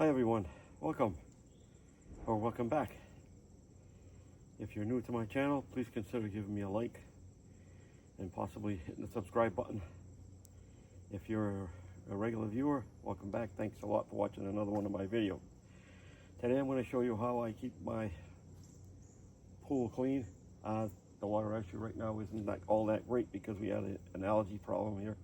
Hi everyone, welcome or welcome back. If you're new to my channel, please consider giving me a like and possibly hitting the subscribe button. If you're a regular viewer, welcome back. Thanks a lot for watching another one of my videos. Today I'm going to show you how I keep my pool clean. The water actually right now isn't all that great because we had an algae problem here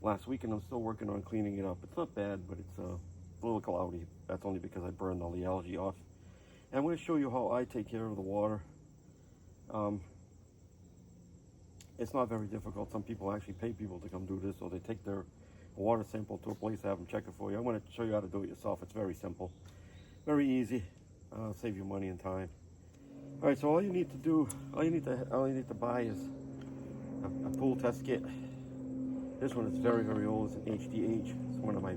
last week, and I'm still working on cleaning it up. It's not bad, but it's a little cloudy. That's only because I burned all the algae off. And I'm going to show you how I take care of the water. It's not very difficult. Some people actually pay people to come do this, so they take their water sample to a place, have them check it for you. I'm going to show you how to do it yourself. It's very simple, very easy. Save you money and time. All right, so all you need to buy is a pool test kit. This one is very, very old. It's an HDH. It's one of my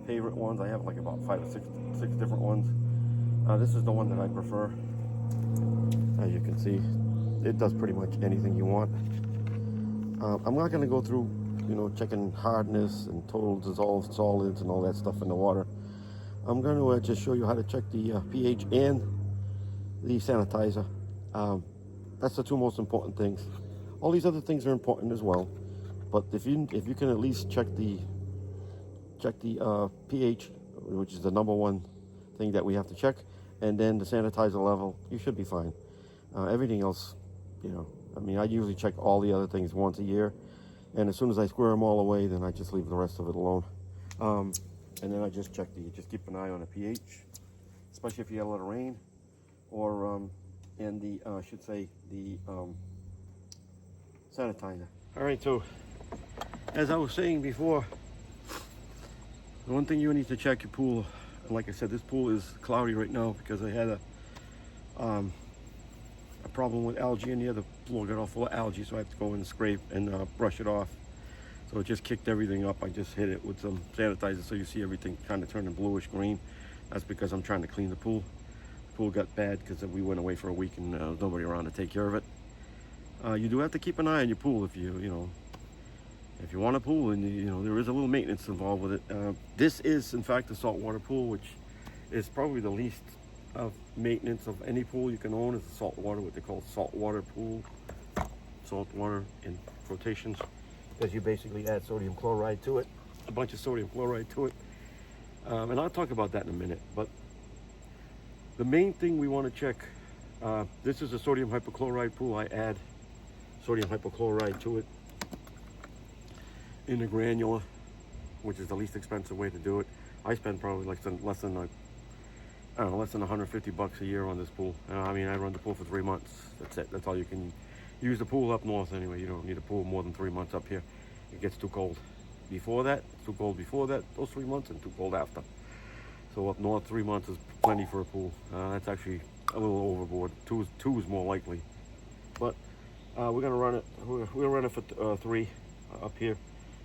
favorite ones. I have like about 5 or 6 different ones. This is the one that I prefer. As you can see, it does pretty much anything you want. I'm not going to go through, checking hardness and total dissolved solids and all that stuff in the water. I'm going to just show you how to check the pH and the sanitizer. That's the two most important things. All these other things are important as well, but if you can at least check the pH, which is the number one thing that we have to check, and then the sanitizer level, you should be fine. Everything else, I usually check all the other things once a year, and as soon as I square them all away, then I just leave the rest of it alone. And then I just just keep an eye on the pH, especially if you get a lot of rain, or I should say the sanitizer. All right, so as I was saying before, the one thing you need to check your pool, and like I said, this pool is cloudy right now because I had a problem with algae in here. The floor got all full of algae, so I have to go in and scrape and brush it off. So it just kicked everything up. I just hit it with some sanitizer, so you see everything kind of turning bluish green. That's because I'm trying to clean the pool. The pool got bad because we went away for a week and there was nobody around to take care of it. You do have to keep an eye on your pool if if you want a pool, and there is a little maintenance involved with it. This is in fact a saltwater pool, which is probably the least of maintenance of any pool you can own. Is the saltwater, what they call saltwater pool, saltwater in quotations, because you basically add sodium chloride to it, a bunch of sodium chloride to it, and I'll talk about that in a minute. But the main thing we want to check, this is a sodium hypochlorite pool. I add sodium hypochlorite to it in a granula, which is the least expensive way to do it. I spend probably less than $150 a year on this pool. I run the pool for 3 months. That's it. That's all you can use the pool up north anyway. You don't need a pool more than 3 months up here. It gets too cold before that. It's too cold before that, those 3 months, and too cold after. So up north, 3 months is plenty for a pool. That's actually a little overboard. Two is more likely. But we're gonna run it. We're gonna run it for 3 up here.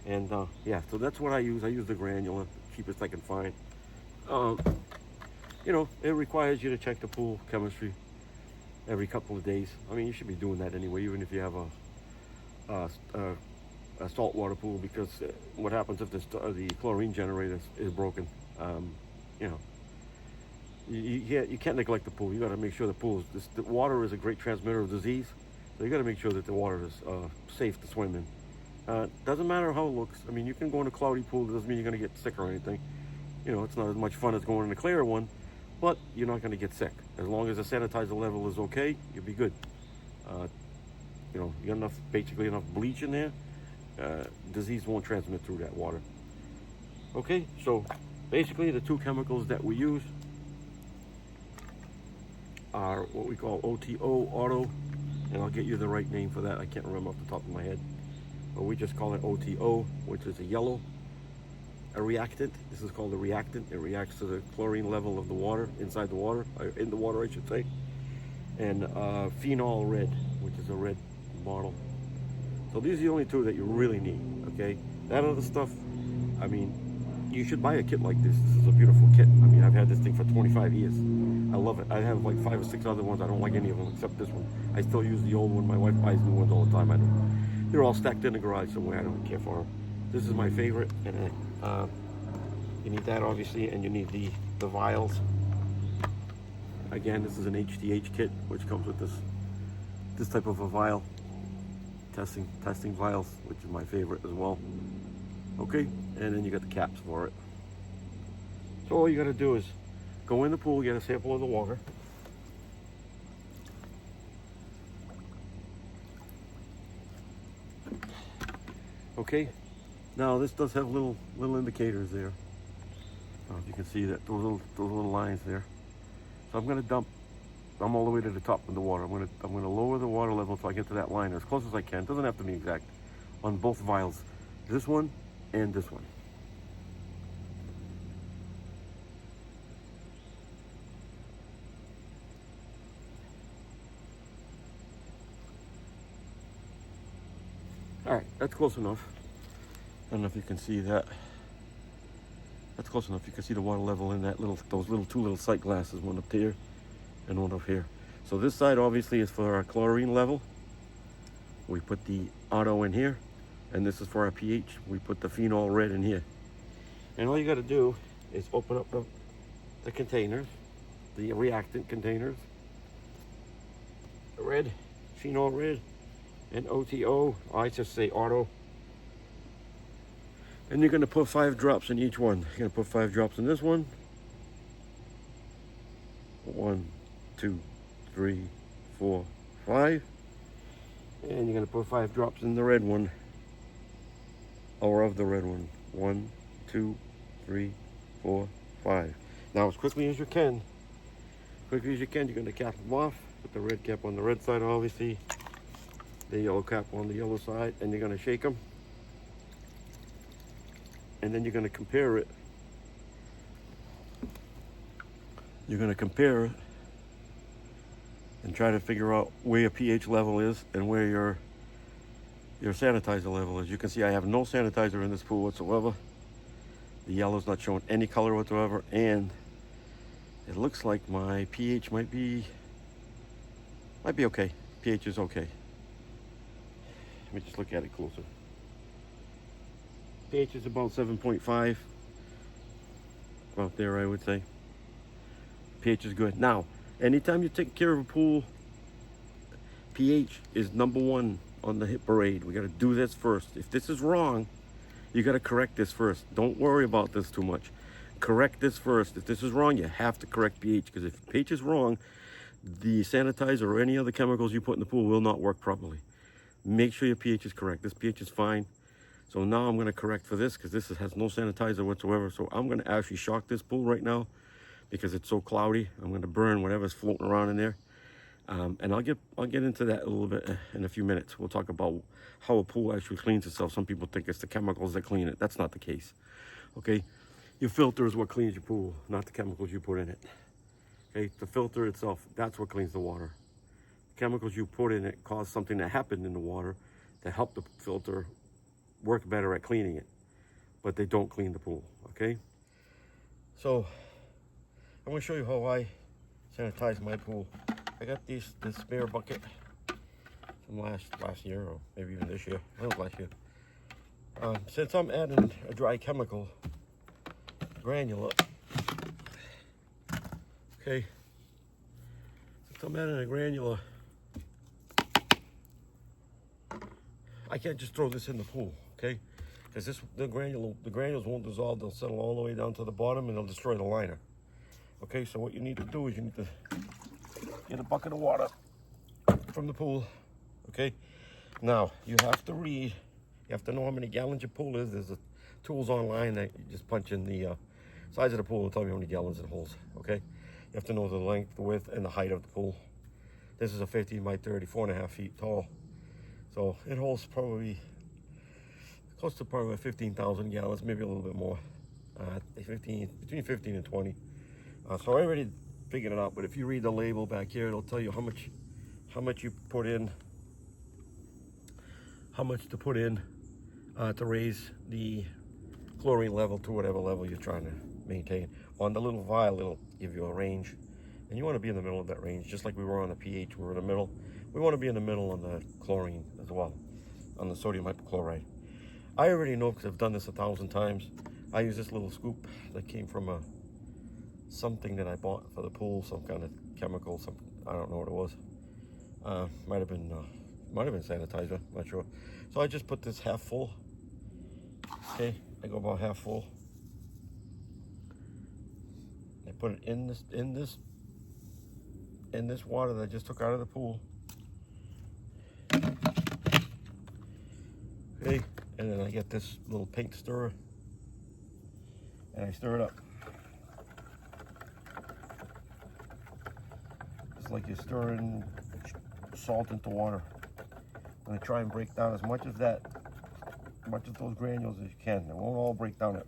And yeah, so that's what I use. I use the granula, cheapest I can find. It requires you to check the pool chemistry every couple of days. You should be doing that anyway, even if you have a saltwater pool, because what happens if the chlorine generator is broken? You can't neglect the pool. You got to make sure the water is a great transmitter of disease. So you got to make sure that the water is safe to swim in. Doesn't matter how it looks. You can go in a cloudy pool. It doesn't mean you're going to get sick or anything. It's not as much fun as going in a clear one, but you're not going to get sick. As long as the sanitizer level is okay, you'll be good. You got basically enough bleach in there. Disease won't transmit through that water. Okay, so basically the two chemicals that we use are what we call OTO, auto, and I'll get you the right name for that. I can't remember off the top of my head. But we just call it OTO, which is a reactant. This is called a reactant. It reacts to the chlorine level of the water, in the water I should say. And phenol red, which is a red bottle. So these are the only two that you really need, okay? That other stuff, you should buy a kit like this. This is a beautiful kit. I've had this thing for 25 years. I love it. I have like 5 or 6 other ones. I don't like any of them except this one. I still use the old one. My wife buys new ones all the time. They're all stacked in the garage somewhere. I don't care for them. This is my favorite, and you need that obviously, and you need the the vials. Again, this is an HTH kit, which comes with this type of a vial. Testing vials, which is my favorite as well. Okay, and then you got the caps for it. So all you got to do is go in the pool, get a sample of the water. Okay, now this does have little indicators there. I don't know if you can see that, those little lines there. So I'm going to dump. I'm all the way to the top of the water. I'm going to lower the water level so I get to that line as close as I can. It doesn't have to be exact. On both vials, this one and this one. All right, that's close enough. I don't know if you can see that. That's close enough. You can see the water level in that those two little sight glasses, one up there and one up here. So this side obviously is for our chlorine level. We put the auto in here, and this is for our pH. We put the phenol red in here. And all you got to do is open up the containers, the reactant containers. Red, phenol red, and OTO. I just say auto. And you're going to put 5 drops in each one. You're going to put 5 drops in this one. 1, 2, 3, 4, 5. And you're going to put 5 drops in the red one. Or of the red one. 1, 2, 3, 4, 5. Now as quickly as you can. You're going to cap them off. Put the red cap on the red side, obviously. The yellow cap on the yellow side. And you're going to shake them. And then you're going to compare it. You're going to compare it and try to figure out where your pH level is and where your sanitizer level is. You can see I have no sanitizer in this pool whatsoever. The yellow's not showing any color whatsoever, and it looks like my pH might be okay. pH is okay. Let me just look at it closer. pH is about 7.5. About there, I would say. pH is good. Now, anytime you take care of a pool, pH is number 1 on the hit parade. We got to do this first. If this is wrong, you got to correct this first. Don't worry about this too much. Correct this first. If this is wrong, you have to correct pH, because if pH is wrong, the sanitizer or any other chemicals you put in the pool will not work properly. Make sure your pH is correct. This pH is fine. So now I'm going to correct for this, because this has no sanitizer whatsoever. So I'm going to actually shock this pool right now because it's so cloudy. I'm going to burn whatever's floating around in there. And I'll get into that a little bit in a few minutes. We'll talk about how a pool actually cleans itself. Some people think it's the chemicals that clean it. That's not the case. Okay? Your filter is what cleans your pool, not the chemicals you put in it. Okay? The filter itself, that's what cleans the water. The chemicals you put in it cause something to happen in the water to help the filter work better at cleaning it, but they don't clean the pool. Okay, so I'm going to show you how I sanitize my pool. I got this spare bucket from last year, or maybe even this year. I think last year. Since I'm adding a dry chemical granular, okay, since I'm adding a granular, I can't just throw this in the pool. Okay, because the granules won't dissolve. They'll settle all the way down to the bottom, and they'll destroy the liner. Okay, so what you need to do is you need to get a bucket of water from the pool. Okay, now you have to read. You have to know how many gallons your pool is. There's tools online that you just punch in the size of the pool and tell you how many gallons it holds. Okay, you have to know the length, the width, and the height of the pool. This is a 15 by 30, 4.5 feet tall. So it holds probably close to probably 15,000 gallons, maybe a little bit more. Between 15 and 20. So I already figured it out, but if you read the label back here, it'll tell you how much you put in, how much to put in to raise the chlorine level to whatever level you're trying to maintain. On the little vial, it'll give you a range, and you want to be in the middle of that range, just like we were on the pH. We're in the middle. We want to be in the middle on the chlorine as well, on the sodium hypochlorite. I already know because I've done this 1,000 times. I use this little scoop that came from a something that I bought for the pool, some kind of chemical, some, I don't know what it was. Might have been sanitizer, not sure. So I just put this half full. Okay, I go about half full. I put it in this water that I just took out of the pool. Okay, and then I get this little paint stirrer and I stir it up. It's like you're stirring salt into water. I'm gonna try and break down as much of those granules as you can. It won't all break down at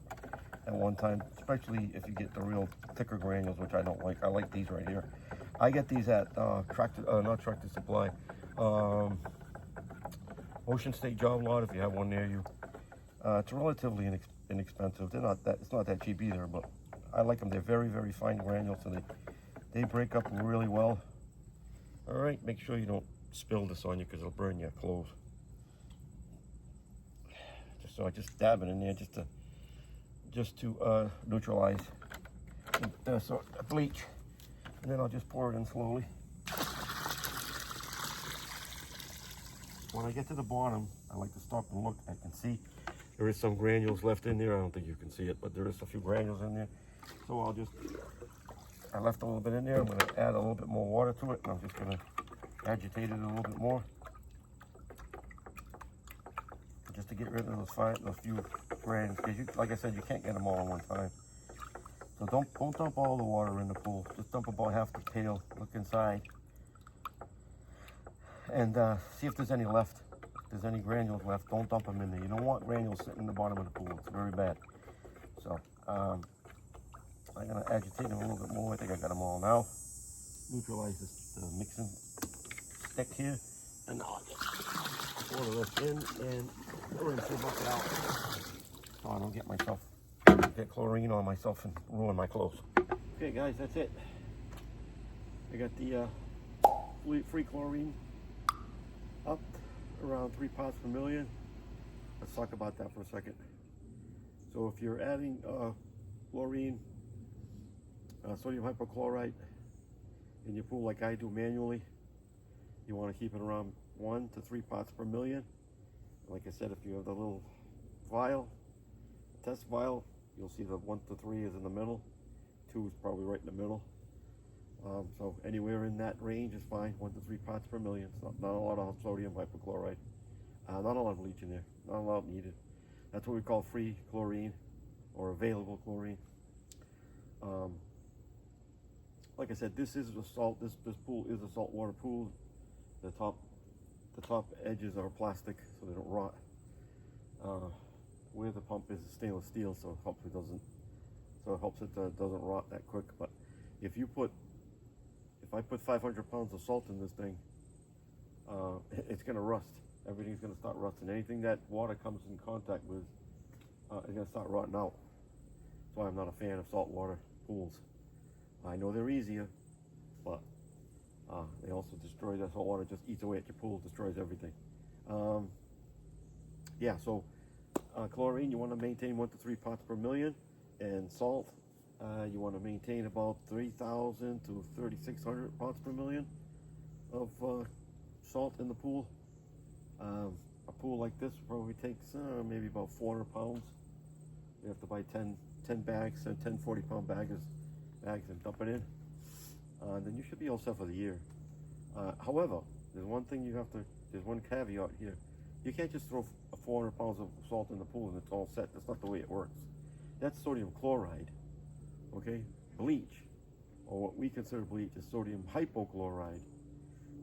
one time, especially if you get the real thicker granules, which I don't like. I like these right here. I get these at not Tractor Supply, Ocean State Job Lot, if you have one near you. It's relatively inexpensive. It's not that cheap either, but I like them. They're very, very fine granules, so they break up really well. All right, make sure you don't spill this on you because it'll burn your clothes. So I just dab it in there just to neutralize the bleach, and then I'll just pour it in slowly. When I get to the bottom, I like to stop and look. I can see there is some granules left in there. I don't think you can see it, but there is a few granules in there. So I left a little bit in there. I'm going to add a little bit more water to it, and I'm just going to agitate it a little bit more, just to get rid of those few grains. Because, like I said, you can't get them all at one time. So don't dump all the water in the pool. Just dump about half the pail. Look inside, and see if there's any left. If there's any granules left, don't dump them in there. You don't want granules sitting in the bottom of the pool. It's very bad. So I'm gonna agitate them a little bit more. I think I got them all now. Neutralize this mixing stick here, and now I'll just pour the rest in and rinse the bucket out, so I don't get chlorine on myself and ruin my clothes. Okay, guys, that's it. I got the free chlorine up around 3 parts per million. Let's talk about that for a second. So if you're adding chlorine, sodium hypochlorite in your pool like I do manually, you want to keep it around 1 to 3 parts per million. Like I said, if you have the little vial, test vial, you'll see the 1 to 3 is in the middle, 2 is probably right in the middle. So anywhere in that range is fine, 1 to 3 parts per million. It's not a lot of sodium hypochlorite, not a lot of bleach in there, not a lot needed. That's what we call free chlorine or available chlorine. Like I said, this is a salt. This pool is a saltwater pool. The top edges are plastic, so they don't rot. Where the pump is stainless steel, so it helps it doesn't rot that quick. But if I put 500 pounds of salt in this thing, it's gonna rust. Everything's gonna start rusting. Anything that water comes in contact with is gonna start rotting out. That's why I'm not a fan of saltwater pools. I know they're easier, but they also destroy. That salt water just eats away at your pool, destroys everything. Yeah, so chlorine, you want to maintain 1 to 3 parts per million, and salt, you want to maintain about 3,000 to 3,600 parts per million of salt in the pool. A pool like this probably takes maybe about 400 pounds. You have to buy 10 bags, 10 40-pound bags and dump it in. Then you should be all set for the year. However, there's one caveat here. You can't just throw 400 pounds of salt in the pool and it's all set. That's not the way it works. That's sodium chloride, okay? Bleach, or what we consider bleach, is sodium hypochlorite,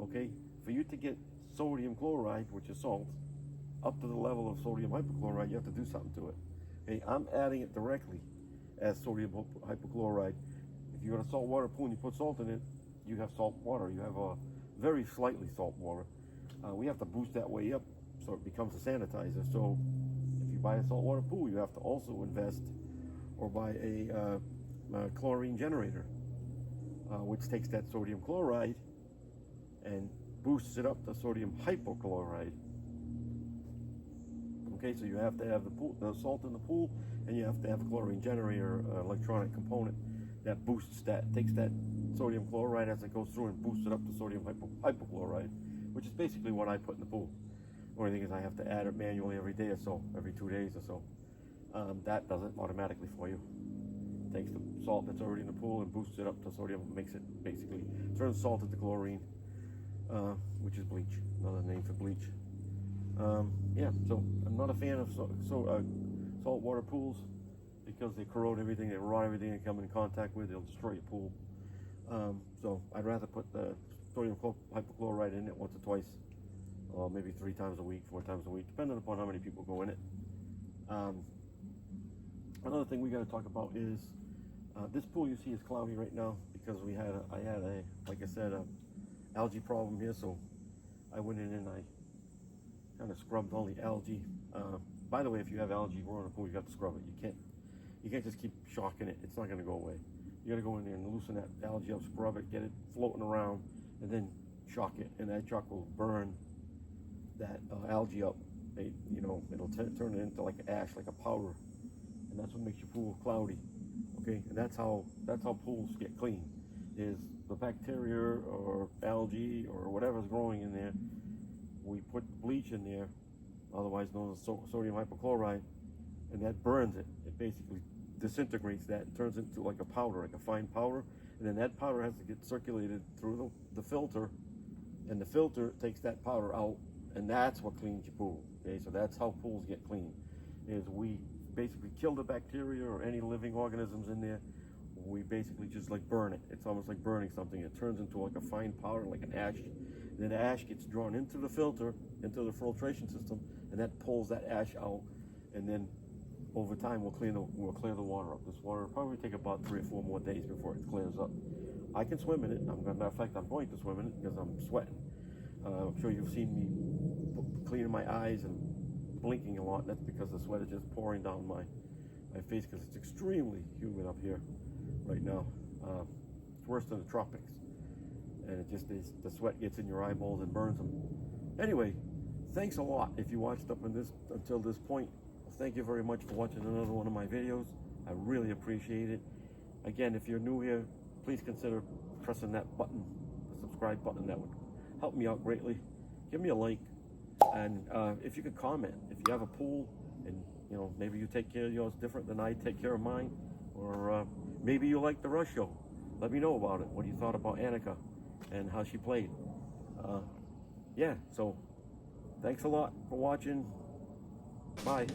okay? For you to get sodium chloride, which is salt, up to the level of sodium hypochlorite, you have to do something to it. Okay, I'm adding it directly as sodium hypochlorite. If you got a saltwater pool and you put salt in it, you have salt water. You have a very slightly salt water. We have to boost that way up so it becomes a sanitizer. So if you buy a saltwater pool, you have to also invest or buy a chlorine generator, which takes that sodium chloride and boosts it up to sodium hypochlorite. Okay, so you have to have the salt in the pool, and you have to have a chlorine generator, electronic component that boosts that, takes that sodium chloride as it goes through and boosts it up to sodium hypochlorite, which is basically what I put in the pool. The only thing is I have to add it manually every day or so, every 2 days or so. That does it automatically for you. Takes the salt that's already in the pool and boosts it up to sodium, makes it basically, turns salt into chlorine, which is bleach, another name for bleach. Yeah, so I'm not a fan of saltwater pools because they corrode everything, they rot everything they come in contact with, they'll destroy your pool. So I'd rather put the sodium hypochlorite in it once or twice, or maybe 3 times a week, 4 times a week, depending upon how many people go in it. Another thing we got to talk about is this pool you see is cloudy right now because I had a like I said, a algae problem here, so I went in and I kind of scrubbed all the algae. By the way, if you have algae growing in a pool, you got to scrub it. You can't just keep shocking it. It's not going to go away. You got to go in there and loosen that algae up, scrub it, get it floating around, and then shock it. And that shock will burn that algae up. It'll turn it into like ash, like a powder, and that's what makes your pool cloudy. Okay, and that's how pools get clean. Is the bacteria or algae or whatever's growing in there. We put bleach in there, otherwise known as sodium hypochlorite, and that burns it. It basically disintegrates that and turns into like a powder, like a fine powder, and then that powder has to get circulated through the filter, and the filter takes that powder out, and that's what cleans your pool. Okay, so that's how pools get clean, is we basically kill the bacteria or any living organisms in there. We basically just like burn it. It's almost like burning something. It turns into like a fine powder, like an ash. And then the ash gets drawn into the filter, into the filtration system, and that pulls that ash out. And then over time, we'll clear the water up. This water will probably take about 3 or 4 more days before it clears up. I can swim in it. Matter of fact, I'm going to swim in it because I'm sweating. I'm sure you've seen me cleaning my eyes and blinking a lot. That's because the sweat is just pouring down my face because it's extremely humid up here right now. It's worse than the tropics. And it just is, the sweat gets in your eyeballs and burns them. Anyway, thanks a lot if you watched up until this point. Thank you very much for watching another one of my videos. I really appreciate it. Again, if you're new here, please consider pressing that button, the subscribe button. That would help me out greatly. Give me a like, and if you could comment, if you have a pool and maybe you take care of yours different than I take care of mine, or maybe you like the Rush show. Let me know about it. What you thought about Annika and how she played. Yeah, so thanks a lot for watching. Bye.